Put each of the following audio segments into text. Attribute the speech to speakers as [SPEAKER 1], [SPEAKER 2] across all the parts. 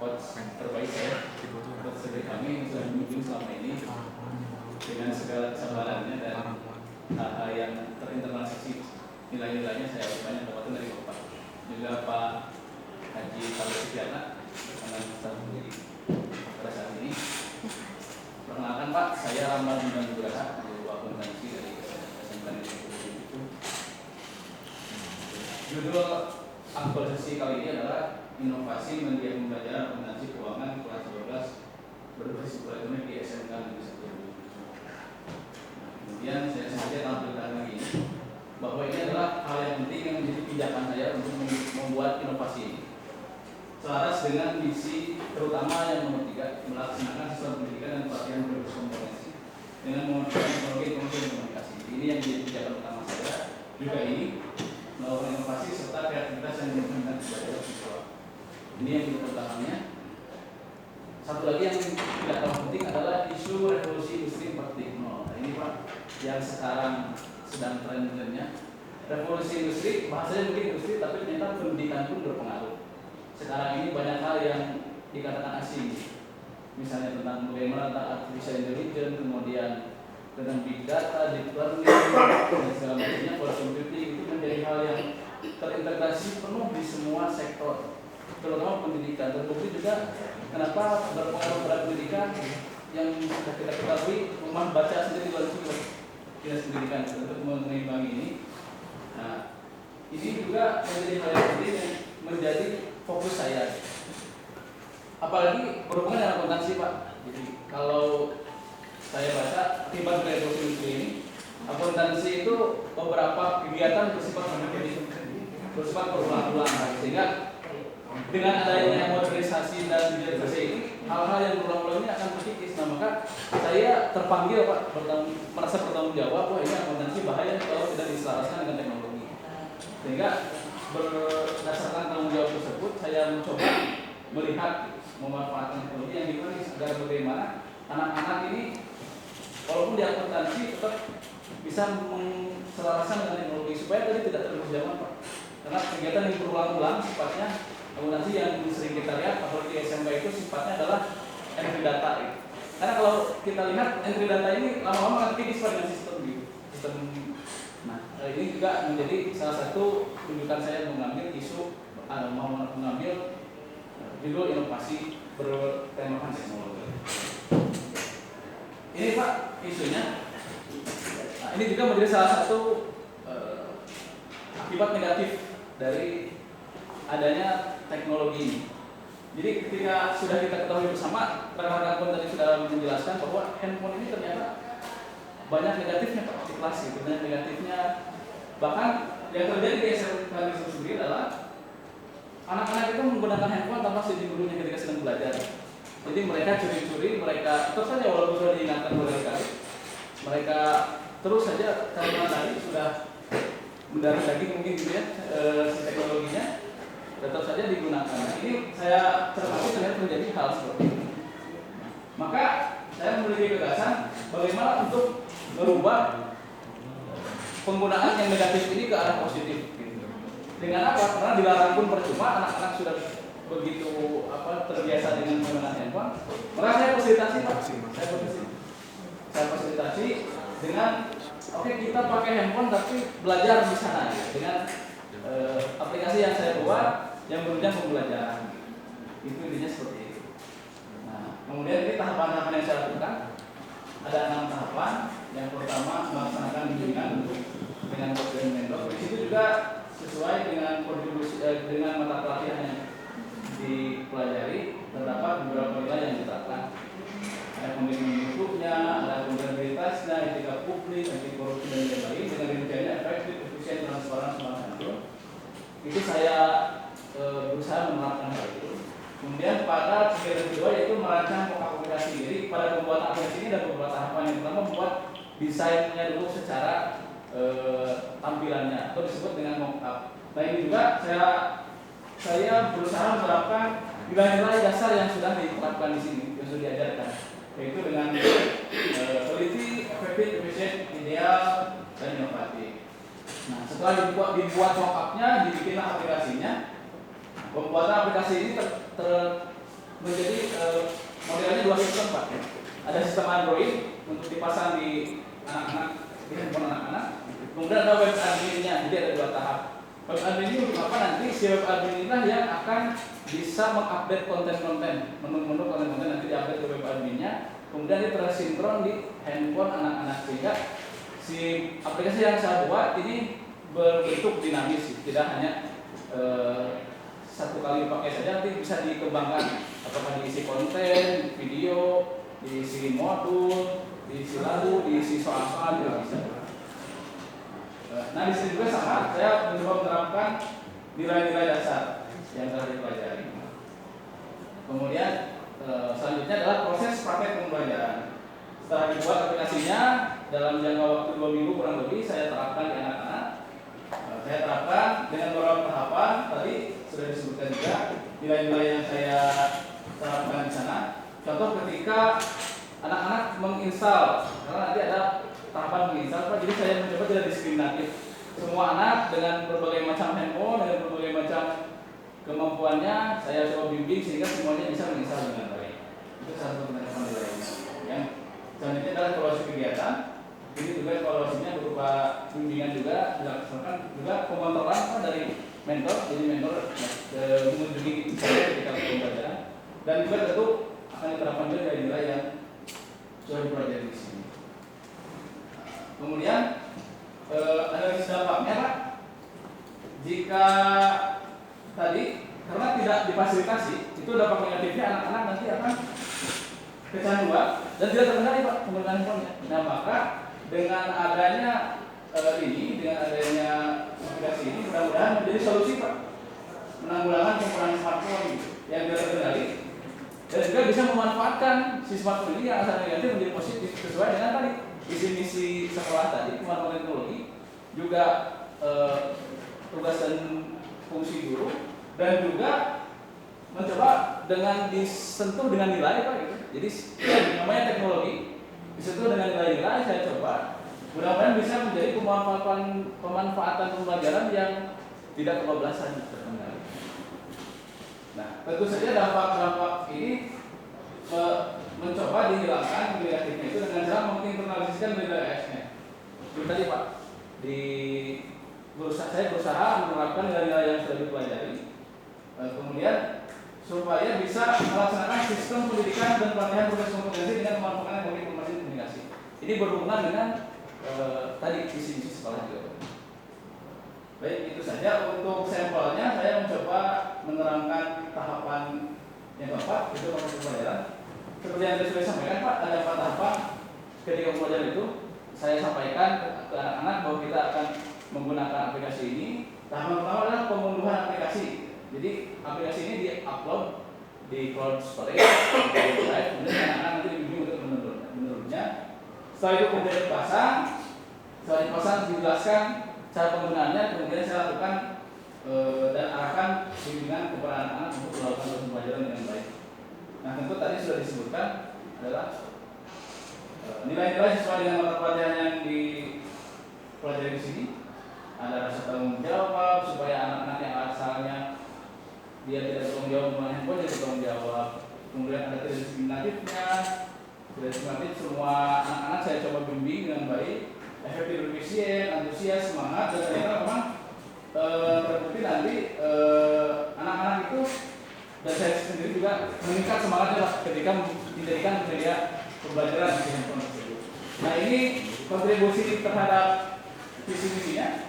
[SPEAKER 1] coach terbaik saya, coach terbaik kami yang sudah membimbing selama ini dengan segala kesabarannya dan hal-hal yang terinternalisasi nilai-nilainya saya banyak dapatkan dari Bapak. Juga Pak Haji Talib Sidiana bersama staf pada saat ini. Perkenalkan Pak, saya Rahmat dan Nugraha, guru akuntansi dari SMK itu. Judul aktualisasi kali ini adalah inovasi media pembelajaran akuntansi keuangan kelas 12 berbasis elektronik di SMK Negeri 1. Kemudian saya sengaja tampilkan lagi bahwa ini adalah hal yang penting yang menjadi pijakan saya untuk membuat inovasi ini. Selaras dengan misi terutama yang nomor 3, melaksanakan sistem pendidikan dan pelatihan berkompetensi dengan menggunakan teknologi komunikasi. Ini yang menjadi pijakan utama saya. Juga ini melakukan inovasi serta kreativitas yang diperlukan kepada siswa. Ini yang utamanya. Satu lagi yang tidak kalah penting adalah isu revolusi industri 4.0. Nah, ini Pak yang sekarang sedang tren-trennya. Revolusi industri, bahasanya mungkin industri, tapi ternyata pendidikan pun berpengaruh. Sekarang ini banyak hal yang dikatakan asing, misalnya tentang bagaimana tentang artificial intelligence, kemudian tentang big data, deep learning, dan segala macamnya, cloud computing itu menjadi hal yang terintegrasi penuh di semua sektor, terutama pendidikan. Terbukti juga kenapa berpengaruh pada pendidikan yang sudah kita ketahui, rumah baca sendiri luar dinas pendidikan untuk mengimbangi ini. Nah, ini juga menjadi hal yang penting yang menjadi fokus saya, apalagi berhubungan dengan akuntansi Pak. Jadi kalau saya baca akibat revolusi industri ini, akuntansi itu beberapa kegiatan bersifat berulang-ulang, sehingga dengan adanya modernisasi dan digitalisasi ini, hal-hal yang berulang-ulang ini akan terkikis. Nah, maka saya terpanggil Pak, merasa bertanggung jawab, wah ini akuntansi bahaya kalau tidak diselaraskan dengan teknologi. Sehingga berdasarkan tanggung jawab tersebut, saya mencoba melihat memanfaatkan teknologi yang dimana agar bagaimana anak-anak ini walaupun di akuntansi tetap bisa menselaraskan dengan teknologi supaya tadi tidak terlalu zaman Pak. Karena kegiatan yang berulang-ulang sifatnya akuntansi yang sering kita lihat apalagi di SMK itu sifatnya adalah entry data. Karena kalau kita lihat entry data ini lama-lama akan kikis dengan sistem. Nah, ini juga menjadi salah satu tunjukan saya mengambil isu mengambil judul inovasi bertemakan teknologi. Ini Pak isunya. Nah, ini juga menjadi salah satu akibat negatif dari adanya teknologi ini. Jadi ketika sudah kita ketahui bersama, rekan-rekan pun tadi sudah menjelaskan bahwa handphone ini ternyata banyak negatifnya Pak, kelas itu banyak negatifnya. Bahkan yang terjadi di SMK itu sendiri adalah anak-anak itu menggunakan handphone tanpa izin gurunya ketika sedang belajar. Jadi mereka curi-curi, mereka terus saja walaupun sudah diingatkan berkali-kali, mereka terus saja karena tadi sudah mendarah daging mungkin gitu ya, si teknologinya tetap saja digunakan. Nah, ini saya cermati ternyata terjadi hal seperti ini. Maka saya memiliki gagasan bagaimana untuk merubah penggunaan yang negatif ini ke arah positif. Dengan apa? Karena dilarang pun percuma, anak-anak sudah begitu terbiasa dengan menggunakan handphone. Maka saya fasilitasi Pak. Saya fasilitasi dengan kita pakai handphone tapi belajar di sana dengan aplikasi yang saya buat yang menunjang pembelajaran. Itu intinya seperti itu. Nah, kemudian ini tahapan-tahapan yang saya lakukan. Ada 6 tahapan. Yang pertama melaksanakan bimbingan dengan dosen mentor. Di situ juga sesuai dengan kontribusi dengan mata pelatihan yang dipelajari terdapat beberapa nilai yang ditetapkan. Ada komitmen hidupnya, ada akuntabilitasnya, etika publik, anti korupsi dan lain-lain dengan demikiannya efektif, efisien, transparan, santun. Itu saya berusaha menerapkan hal itu. Kemudian pada kegiatan kedua yaitu merancang aplikasi. Jadi pada pembuatan aplikasi ini ada beberapa tahapan. Yang pertama membuat desainnya dulu secara tampilannya atau disebut dengan mock-up. Nah ini juga saya berusaha menerapkan nilai-nilai dasar yang sudah diterapkan di sini, yang sudah diajarkan, yaitu dengan teliti, efektif, efisien, ideal, dan inovatif. Nah setelah dibuat mock-upnya, dibikinlah aplikasinya. Pembuatan aplikasi ini ada web adminnya, jadi ada 2 tahap. Web admin ini untuk apa? Nanti si web admin inilah yang akan bisa mengupdate konten-konten, menu-menu konten-konten nanti diupdate ke web adminnya, kemudian dia tersinkron di handphone anak-anak, sehingga si aplikasi yang saya buat ini berbentuk dinamis, tidak hanya satu kali pakai saja, nanti bisa dikembangkan, apakah diisi konten, video, diisi modul, diisi lagu, diisi soal-soal juga bisa. Nah di sini juga sama, saya mencoba menerapkan nilai-nilai dasar yang telah dipelajari. Kemudian selanjutnya adalah proses praktek pembelajaran. Setelah dibuat aplikasinya dalam jangka waktu 2 minggu kurang lebih, saya terapkan di anak-anak. Saya terapkan dengan beberapa tahapan, tadi sudah disebutkan juga nilai-nilai yang saya terapkan di sana. Contoh ketika anak-anak menginstal, karena nanti ada tahapan menginstal, jadi saya mencoba tidak diskriminatif. Semua anak dengan berbagai macam handphone, dengan berbagai macam kemampuannya, saya coba bimbing sehingga semuanya bisa menginstal dengan baik. Itu salah satu penerapan nilainya. Yang selanjutnya adalah evaluasi kegiatan. Ini juga evaluasinya berupa bimbingan juga dilaksanakan, juga pengontrolan dari mentor, jadi mentor mengunjungi saya ketika pembelajaran, dan juga tentu akan diterapkan juga nilai yang sudah dipelajari di sini. Kemudian analisis dampaknya Pak, jika tadi karena tidak difasilitasi, itu dampak negatifnya anak-anak nanti akan kecanduan dan tidak terkendali Pak penggunaan handphonenya. Nah maka dengan adanya dengan adanya aplikasi ini mudah-mudahan menjadi solusi Pak, menanggulangan penggunaan smartphone yang tidak terkendali dan juga bisa memanfaatkan si smartphone ini yang asal negatif menjadi positif sesuai dengan tadi visi-misi sekolah tadi, pemanfaatan teknologi, juga tugas dan fungsi guru, dan juga mencoba dengan disentuh dengan nilai Pak gitu. Jadi namanya teknologi disentuh dengan nilai-nilai, saya coba mudah-mudahan bisa menjadi pemanfaatan pembelajaran yang tidak kebablasan terkendali. Nah, tentu saja dampak-dampak ini mencoba dihilangkan negatifnya itu dengan cara menginternalisasikan nilai AS-nya. Itu tadi Pak, saya berusaha menerapkan nilai-nilai yang sudah dipelajari, kemudian supaya bisa melaksanakan sistem pendidikan dan pelatihan berbasis kompetensi dengan memanfaatkan teknologi informasi dan komunikasi. Ini berhubungan dengan tadi visi-misi sekolah juga. Baik, itu saja untuk sampelnya. Saya mencoba menerangkan tahapan yang keempat, itu proses pembelajaran. Seperti yang tadi sudah disampaikan Pak, ada 4 tahapan ketika pembelajaran itu. Saya sampaikan ke anak-anak bahwa kita akan menggunakan aplikasi ini. Tahapan pertama adalah pengunduhan aplikasi. Jadi aplikasi ini di-upload di cloud storage, di drive, kemudian anak-anak nanti dibimbing untuk menurunnya. Setelah itu kemudian dipasang, setelah dipasang dijelaskan cara penggunaannya, kemudian saya lakukan dan arahkan bimbingan kepada anak-anak untuk melakukan pembelajaran dengan baik. Nah tentu tadi sudah disebutkan adalah nilai-nilai sesuai dengan mata pelajaran yang dipelajari di sini. Ada rasa tanggung jawab supaya anak-anak yang asalnya dia tidak bertanggung jawab dengan handphone, dia bertanggung jawab. Kemudian ada tidak diskriminatifnya, tidak diskriminatif, semua anak-anak saya coba bimbing dengan baik, efektif, efisien, antusias, semangat, dan ternyata memang terbukti nanti anak-anak itu dan saya sendiri juga meningkat semangatnya ketika didirikan media pembelajaran di handphone tersebut. Nah ini kontribusi terhadap visi-misinya.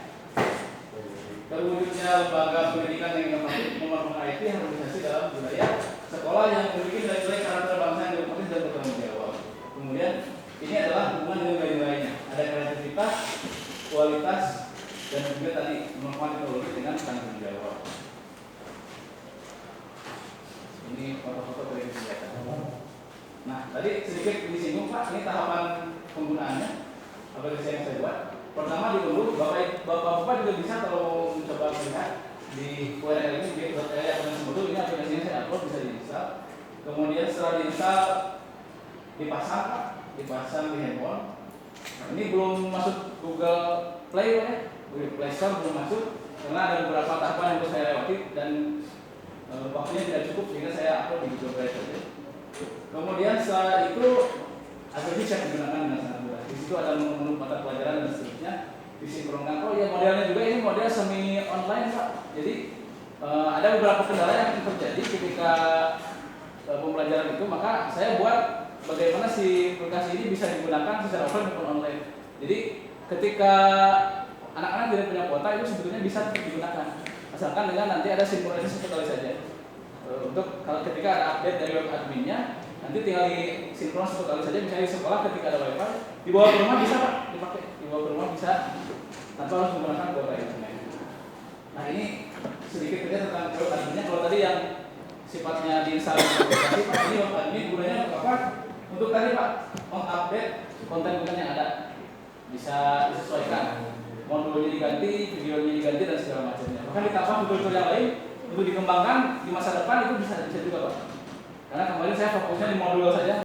[SPEAKER 1] Terwujudnya lembaga pendidikan yang inovatif memanfaatkan IT harmonisasi dalam budaya sekolah yang memiliki nilai-nilai karakter bangsa yang demokratis dan bertanggung jawab. Kemudian ini adalah hubungan dengan nilai-nilainya. Ada kreativitas, kualitas, dan juga tadi memanfaatkan teknologi dengan tanggung jawab. Ini foto-foto dari kegiatan. Nah, tadi sedikit disinggung Pak, ini tahapan penggunaannya. Aplikasi yang saya buat. Pertama diunduh, Bapak-bapak juga bisa kalau mencoba melihat di URL ini g.ai atau sebetulnya ini aplikasinya saya upload, bisa diinstal. Kemudian setelah diinstal dipasang di handphone. Nah, ini belum masuk Google Play ya, Google Play Store belum masuk karena ada beberapa tahapan yang harus saya lewati dan waktunya tidak cukup sehingga saya upload di Google Play saja. Kemudian setelah itu aplikasi bisa digunakan dengan sangat mudah. Di situ ada menu mata pelajaran dan seterusnya. disinkronkan. Oh ya, modelnya juga ini model semi online Pak. Jadi ada beberapa kendala yang terjadi ketika pembelajaran itu, maka saya buat bagaimana si aplikasi ini bisa digunakan secara offline maupun online. Jadi ketika anak-anak tidak punya kuota itu sebetulnya bisa digunakan, asalkan dengan nanti ada sinkronisasi satu kali saja. Untuk kalau ketika ada update dari web adminnya, nanti tinggal di sinkron satu kali saja. Misalnya di sekolah ketika ada wifi, dibawa ke rumah bisa Pak, dipakai, dibawa ke rumah bisa tanpa harus menggunakan kuota internet. Nah ini sedikit saja tentang web adminnya. Kalau tadi yang sifatnya diinstal di aplikasi Pak, ini web admin gunanya untuk apa? Untuk tadi Pak, mengupdate konten-konten yang ada, bisa disesuaikan, modulnya diganti, videonya diganti dan segala macamnya. Bahkan ditambah fitur-fitur yang lain untuk dikembangkan di masa depan itu bisa juga Pak. Karena kemarin saya fokusnya di modul saja.